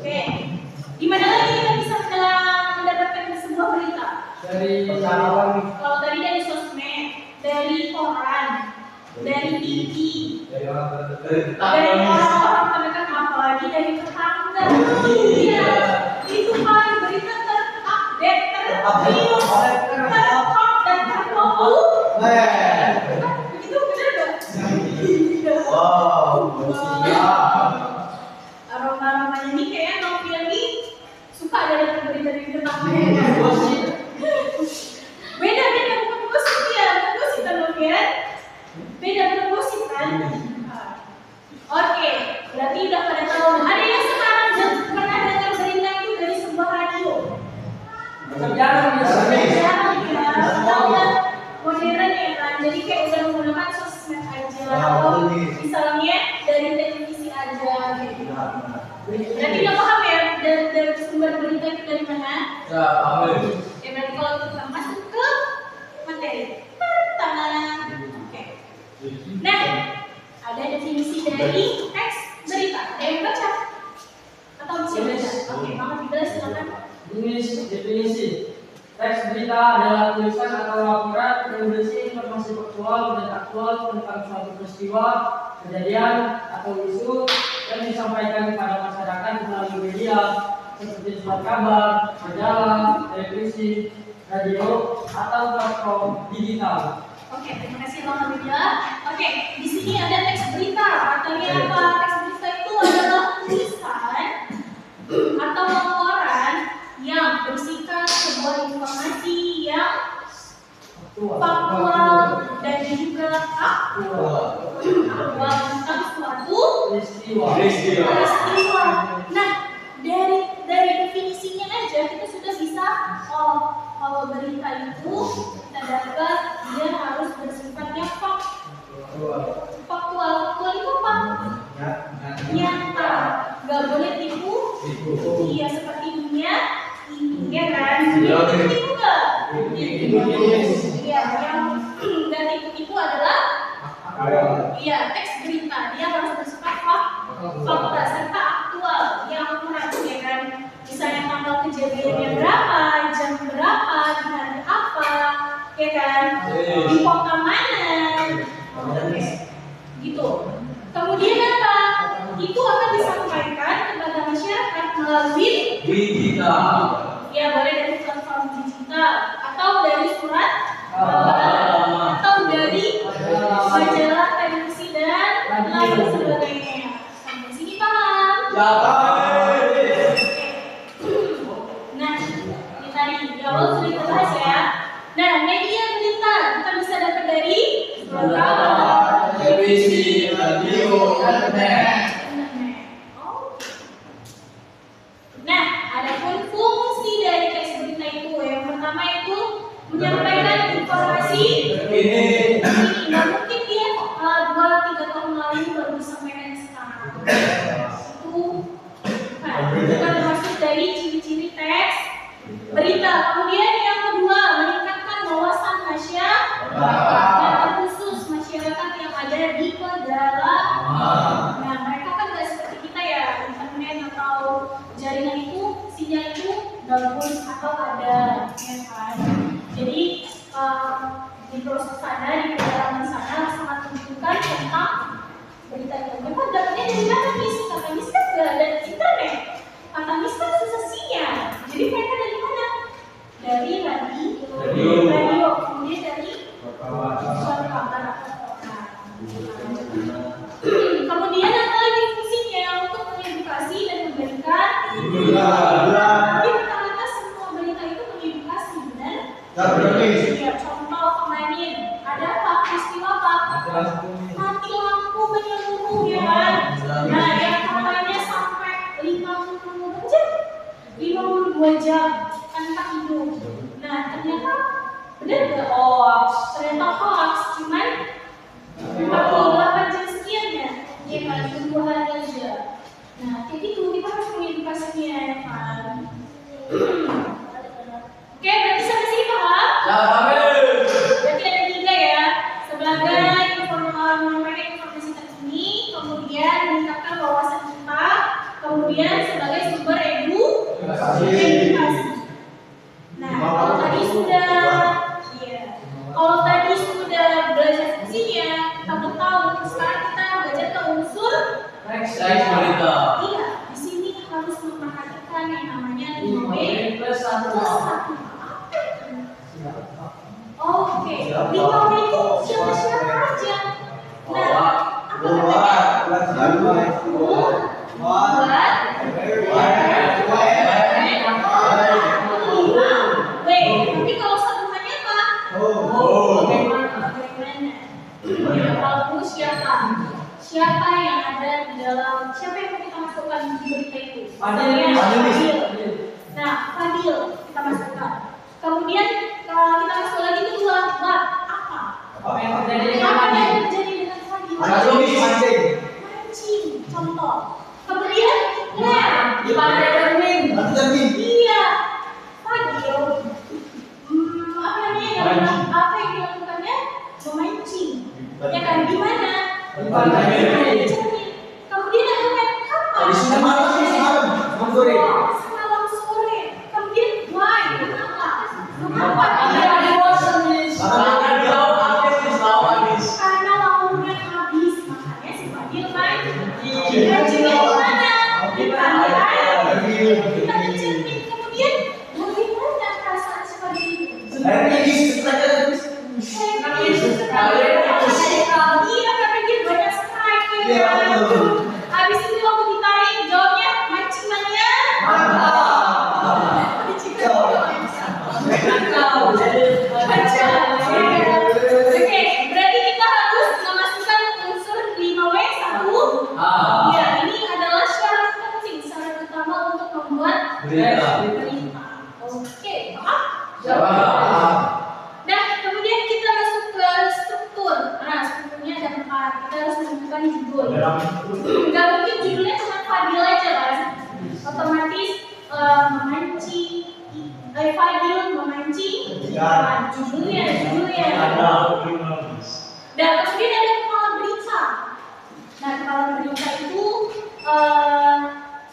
Oke, di mana lagi kita bisa mendapatkan sebuah berita? Kalau tadi dari sosmed, dari koran, dari TV, dari orang-orang terdekat, apalagi dari tetangga. Iya, itu paling berita terupdate, terviews, tertop dan terpopuler. Begitu benar nggak? Wow, aroma-aromanya ini kayak Novia nih suka ada berita di tetangganya. Beda bukan gosip ya, bukan gosip kan Novia? Beda bukan gosip kan? Oke, berarti udah pada tahu. Ada yang sekarang pernah dengar berita itu dari sebuah radio? Jarang ya. Modern ya kan, jadi kayak udah menggunakan sosmed aja atau misalnya dari televisi aja gitu. Berarti nggak paham ya dari sumber berita itu dari mana? ya paham. Ya berarti kalau kita masuk ke materi pertama. Oke. Nah, ada definisi dari teks berita. Ada yang baca atau bisa baca? Oke, Mama Bida silakan. Definisi teks berita adalah tulisan atau laporan yang berisi informasi faktual dan aktual tentang suatu peristiwa, kejadian, atau isu yang disampaikan kepada masyarakat melalui media seperti surat kabar, majalah, televisi, radio, atau platform digital. Oke, terima kasih Mama Bida. Oke, di sini ada teks berita. Artinya apa? Teks berita itu adalah tulisan atau laporan yang berisikan sebuah informasi yang faktual dan juga aktual tentang suatu peristiwa. Nah, dari definisinya aja kita sudah bisa kalau berita itu kita dapat dia harus bersifat yang faktual. Faktual itu apa? Nyata, nggak boleh tipu. Iya, seperti dunia ini ya kan? Tipu nggak? Iya, yang nggak tipu-tipu adalah teks berita. Dia harus bersifat fakta serta aktual, yang akurat ya kan? Misalnya tanggal kejadiannya berapa, jam berapa, di hari apa, ya kan? Di kota mana, gitu. Kemudian apa? Itu akan disampaikan kepada masyarakat melalui Digital. Ya, boleh dari platform digital atau dari surat kabar atau dari majalah, televisi dan lain sebagainya. Sampai sini paham? Ya paham. Nah, ini tadi di awal sudah kita bahas ya. Nah, media berita kita bisa dapat dari surat kabar, Televisi, radio, internet. Nah, adapun fungsi dari teks berita itu, yang pertama itu menyampaikan informasi. Ini Nggak mungkin dia 2-3 tahun lalu baru disampaikan sekarang. Itu bukan termasuk dari ciri-ciri teks berita. Kemudian yang kedua, meningkatkan wawasan masyarakat, dan terkhusus masyarakat yang ada di pedalaman. Nah, mereka kan nggak seperti kita ya, internet atau jaringan itu, sinyal itu bagus atau ada, ya kan? Jadi di pelosok sana, di pedalaman sana sangat membutuhkan tentang berita itu. Memang dapatnya dari mana nih? Kata Miss kan nggak ada internet, kata Miss kan susah sinyal. Jadi mereka dari mana? Dari radio, kemudian dari surat kabar atau koran. Kemudian apa lagi fungsinya? Untuk mengedukasi dan memberikan. Di rata-rata semua berita itu mengedukasi, benar? Ya, contoh kemarin ada apa? Peristiwa apa? Mati lampu menyeluruh ya kan? Nah, yang katanya sampai 52 jam tanpa hidup. Nah, ternyata benar nggak? Ternyata hoax, cuman 48 jam sekian ya? Ya kan, 2 hari aja. Nah, kayak gitu kita harus mengedukasinya ya kan? Oke, berarti sampai sini paham? ya paham. Berarti ada 3 ya. Sebagai menyampaikan informasi terkini, kemudian meningkatkan wawasan kita, kemudian sebagai sumber edukasi. Nah, kalau tadi sudah namanya 5W plus 1. plus 1. Oke, 5W itu siapa-siapa aja. Nah, apa namanya? Tapi kalau sambungannya apa? Bagaimana? Ya, kalau siapa? Siapa yang ada di dalam? Siapa yang kita masukkan di berita itu? Fadil. Nah, Fadil kita masukkan. Kemudian kita masuk lagi ke dua. Apa? Apa yang terjadi Apa dengan yang Fadil? terjadi dengan Fadil? Mancing. Contoh. Kemudian, nah, Gimana learning? iya, Fadil. Apa namanya? Apa yang dilakukannya? Memancing. Ya kan? Gimana? Kemudian ada kapan? Semalam sore. Semalam sore. Kemudian why? Kenapa? Ada bosan nih. Karena lauknya habis. Makanya si Fadil mancing. Mancingnya kemana? Di pantai. Kita mencermin. Kemudian bagaimana perasaan si Fadil itu? Iya, karena dia banyak strike ya. Habis itu waktu ditarik jawabnya mancing mania. Oke, berarti kita harus memasukkan unsur 5W 1. Ya, ini adalah syarat penting, syarat utama untuk membuat berita. Oke, paham? Nah, kemudian kita masuk ke struktur. Nah, strukturnya ada 4. Kita harus menemukan judul. Gak mungkin judulnya cuma Fadil aja kan? Otomatis memancing. Fadil memancing. Judulnya. Dan kemudian ada kepala berita. Nah, kepala berita itu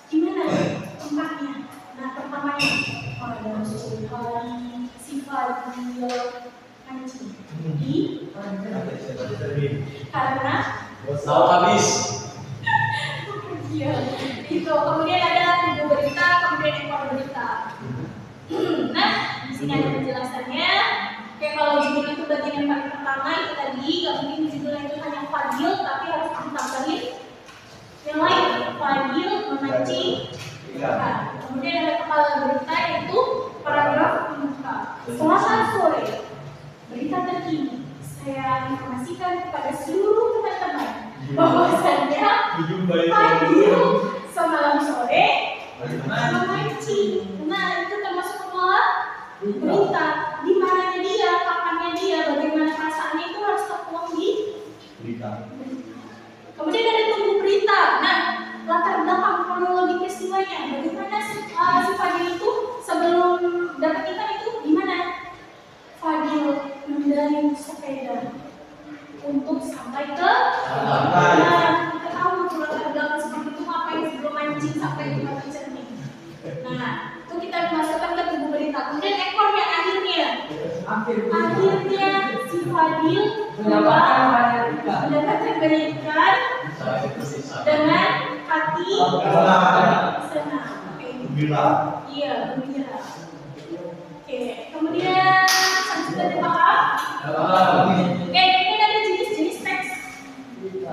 gimana tempatnya? Nah, pertamanya ada hari si Fadil mancing. Karena iya, itu kemudian ada tubuh berita, kemudian ekor berita. Nah, di sini ada penjelasannya. Kayak kalau judul itu bagian yang paling pertama itu tadi, nggak mungkin judulnya itu hanya Fadil, tapi harus ditambahin yang lain. Fadil memancing. Nah, kemudian ada kepala berita yaitu paragraf pembuka. Selamat sore. Berita terkini. Saya informasikan kepada seluruh teman-teman bahwasannya Fadil semalam sore memancing. Nah, itu termasuk kepala berita. Di mananya dia, kapannya dia, bagaimana perasaannya itu harus tertuang di berita. Kemudian ada tubuh berita. Nah, latar belakang kronologi peristiwanya. Bagaimana si Fadil itu sebelum dapat ikan itu gimana? Fadil mengendarai sepeda untuk sampai ke kita tahu latar belakang seperti itu ngapain sebelum mancing sampai di batu cermin. Nah, itu kita masukkan ke tubuh berita. Kemudian ekornya akhirnya si Fadil mendapatkan berikan dengan hati senang. Iya, gembira. Oke, kemudian sudah dipaham? Oke, kemudian ada jenis-jenis teks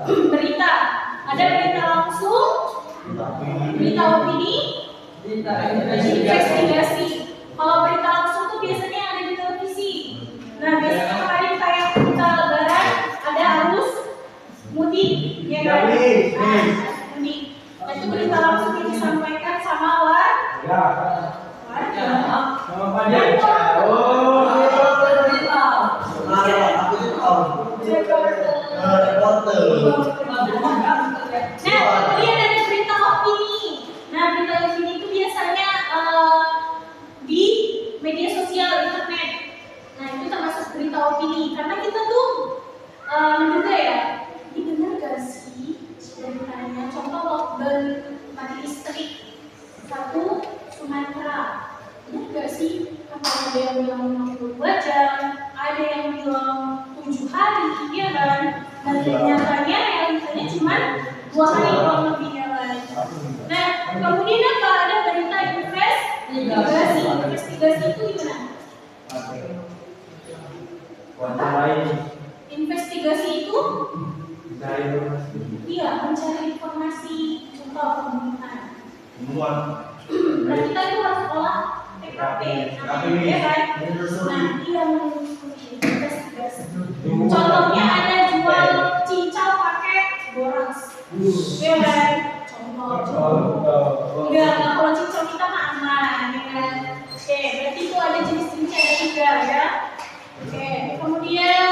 berita. Ada berita langsung, berita opini, investigasi. Kalau berita langsung tuh biasanya ada di televisi. Nah, biasanya kemarin kayak berita lebaran ada arus mudik, ya kan? Mudik. Nah, itu berita langsung yang disampaikan sama warga. Nah, kemudian ada berita opini. Nah, berita opini itu biasanya di media sosial internet. Nah, itu termasuk berita opini. Karena kita tuh menduga ya, ini benar gak sih beritanya? Contoh lockdown mati listrik 1 Sumatera. Benar gak sih? Apa ada yang bilang 62 jam, ada yang bilang 7 hari, ya kan? Dan ternyatanya realitanya cuma 2 hari kurang lebih ya kan? Nah, kemudian apa? Ada berita Investigasi itu gimana? Investigasi itu iya mencari informasi contoh pembunuhan. Nah kita itu harus sekolah TKP, ya kan? Nah dia investigasi. Contohnya ada jual cincau pakai boras, ya kan? Contoh. Enggak, kalau cincau kita mah aman, ya kan? Oke, berarti itu ada jenis-jenisnya ada 3 ya. Oke, kemudian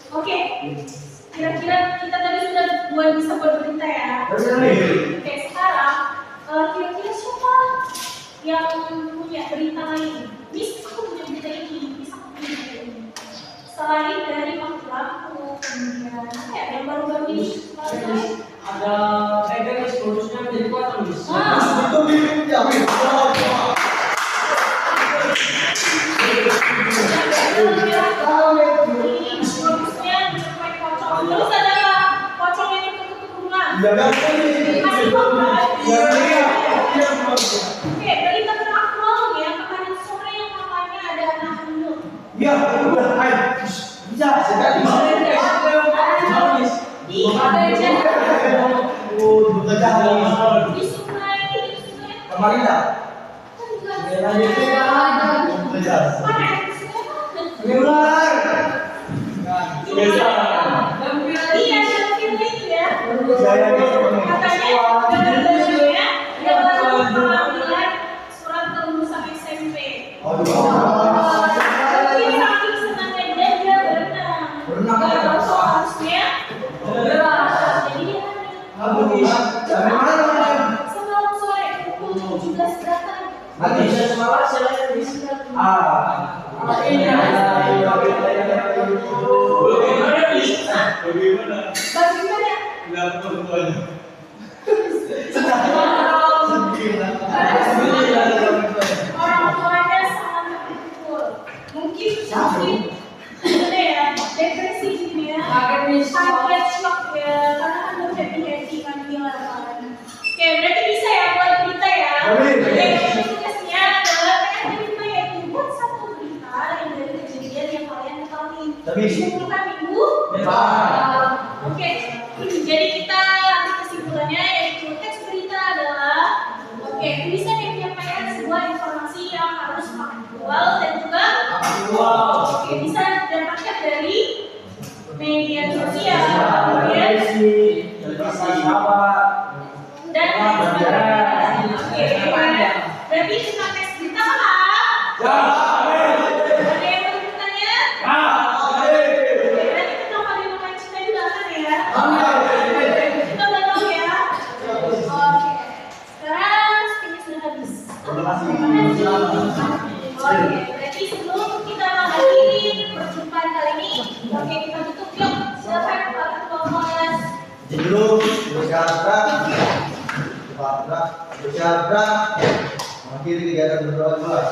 oke, kira-kira kita tadi sudah bisa buat berita ya. Oke, sekarang kira-kira siapa yang punya berita lain? Miss, aku punya berita ini, Miss, aku punya berita ini. Selain dari mati lampu, kemudian apa ya yang baru-baru ini? Ada PBS bonusnya menjadi kuat Miss. Itu ya, Terus ada pocong yang tutup rumah. Oke, berita teraktual ya kemarin sore yang namanya ada anak gunung. Ya, udah, ayo. Bisa, sekali. Di Kabajan. Di sungai. Kemarin dah. Iya, film itu ya. Katanya dengar-dengarnya dia baru mengambil surat kelulusan SMP. Tapi saking senangnya dia berenang. Gak tahu harusnya. Jadi dia semalam sore pukul 17 datang. Nanti Semalam saya Bagaimana? Orang tuanya sangat terpukul. Mungkin ada ya depresi gitu ya. Kaget shock ya karena kan udah happy kan gila kan. Oke, berarti bisa ya buat berita ya. Oke, tugasnya adalah pengen berita yaitu buat satu berita yang dari kejadian yang kalian ketahui. Kumpulkan minggu. Oke, jadi kita ambil kesimpulannya yaitu teks berita adalah tulisan yang menyampaikan sebuah informasi yang harus faktual dan juga bisa didapatkan dari media sosial, kemudian dan berarti tentang teks berita apa? Ada yang mau bertanya? Berarti tentang Padepokan Cinta juga kan ya? Kita udah tahu ya? Oke. Sekarang speaknya sudah habis. Oke, berarti sebelum kita mengakhiri perjumpaan kali ini, kita tutup yuk. Silakan Pak Ketua Kelas. Dulu, bersyarat, mengakhiri kegiatan berdoa dua.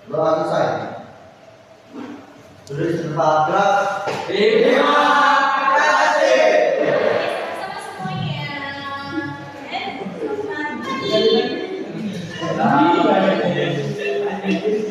Doa selesai. Tulis berparagraf. Terima kasih. Sama semuanya. Selamat pagi.